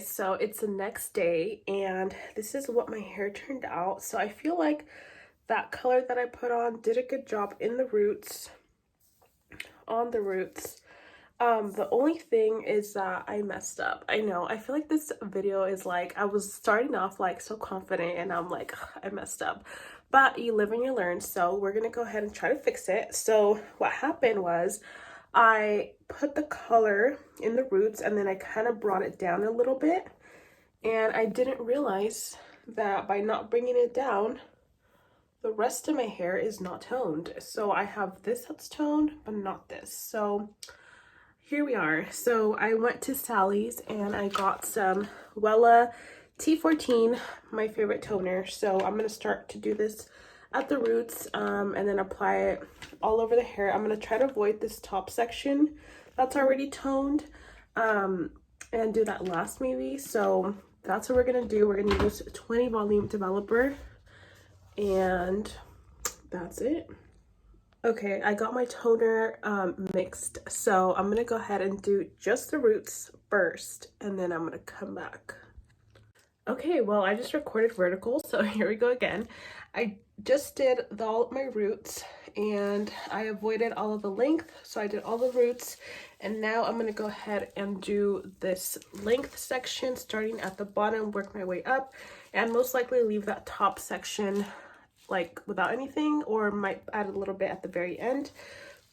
guys, so it's the next day and this is what my hair turned out. So I feel like that color that I put on did a good job in the roots, on the roots. The only thing is that I messed up. I know, I feel like this video is like, I was starting off like so confident and I'm like, I messed up. But you live and you learn, so we're gonna go ahead and try to fix it. So what happened was I put the color in the roots and then I kind of brought it down a little bit, and I didn't realize that by not bringing it down, the rest of my hair is not toned. So I have this that's toned but not this. So here we are. So I went to Sally's and I got some Wella T14, my favorite toner. So I'm going to start to do this at the roots and then apply it all over the hair. I'm going to try to avoid this top section that's already toned and do that last maybe. So that's what we're going to do. We're going to use 20 volume developer and that's it. Okay, I got my toner mixed, so I'm gonna go ahead and do just the roots first and then I'm gonna come back. Okay, well, I just recorded vertical, so here we go again. I just did all of my roots and I avoided all of the length, so I did all the roots, and now I'm gonna go ahead and do this length section starting at the bottom, work my way up, and most likely leave that top section like without anything, or might add a little bit at the very end.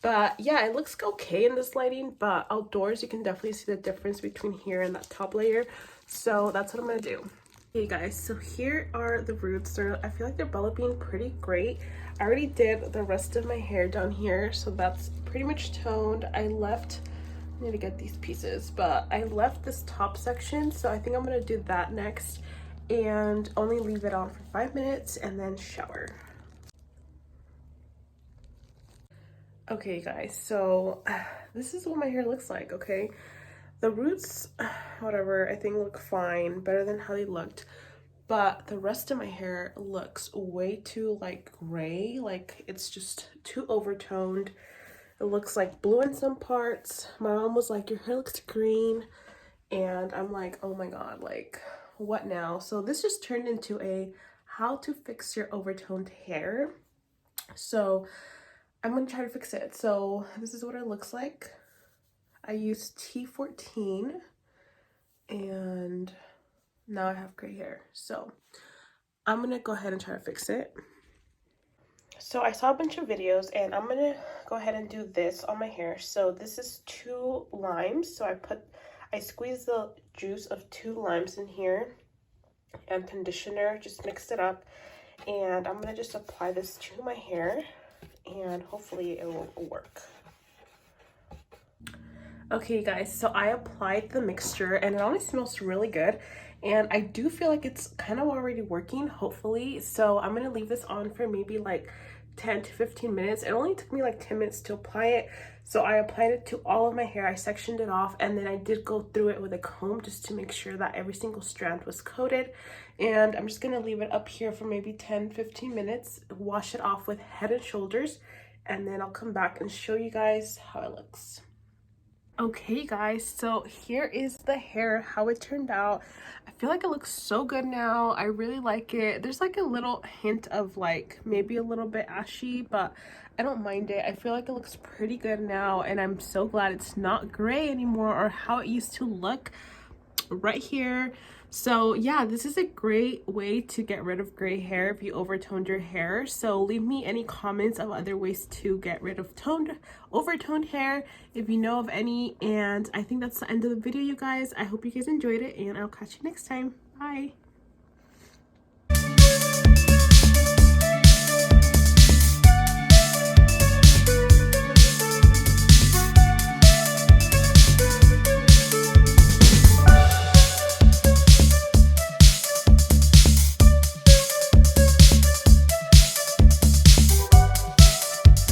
But yeah, it looks okay in this lighting, but outdoors you can definitely see the difference between here and that top layer. So that's what I'm gonna do. Okay guys, so here are the roots. I feel like they're developing pretty great. I already did the rest of my hair down here, so that's pretty much toned. I need to get these pieces, but I left this top section, so I think I'm gonna do that next and only leave it on for 5 minutes and then shower. Okay guys, so this is what my hair looks like. Okay, the roots, whatever, I think look fine, better than how they looked, but the rest of my hair looks way too like gray, like it's just too overtoned. It looks like blue in some parts. My mom was like, your hair looks green, and I'm like, oh my god, like what now? So this just turned into a how to fix your overtoned hair. So I'm gonna try to fix it. So this is what it looks like. I used T14 and now I have gray hair. So I'm gonna go ahead and try to fix it. So I saw a bunch of videos and I'm gonna go ahead and do this on my hair. So this is 2 limes. So I squeezed the juice of 2 limes in here and conditioner, just mixed it up, and I'm gonna just apply this to my hair and hopefully it will work. Okay guys, so I applied the mixture and it honestly smells really good, and I do feel like it's kind of already working, hopefully. So I'm gonna leave this on for maybe like 10 to 15 minutes. It only took me like 10 minutes to apply it. So I applied it to all of my hair. I sectioned it off and then I did go through it with a comb just to make sure that every single strand was coated. And I'm just gonna leave it up here for maybe 10-15 minutes, wash it off with Head and Shoulders, and then I'll come back and show you guys how it looks. Okay guys, so here is the hair, how it turned out. I feel like it looks so good now. I really like it. There's like a little hint of like maybe a little bit ashy, but I don't mind it. I feel like it looks pretty good now, and I'm so glad it's not gray anymore or how it used to look right here. So yeah, this is a great way to get rid of gray hair if you overtoned your hair. So leave me any comments of other ways to get rid of overtoned hair if you know of any. And I think that's the end of the video, you guys. I hope you guys enjoyed it, and I'll catch you next time. Bye.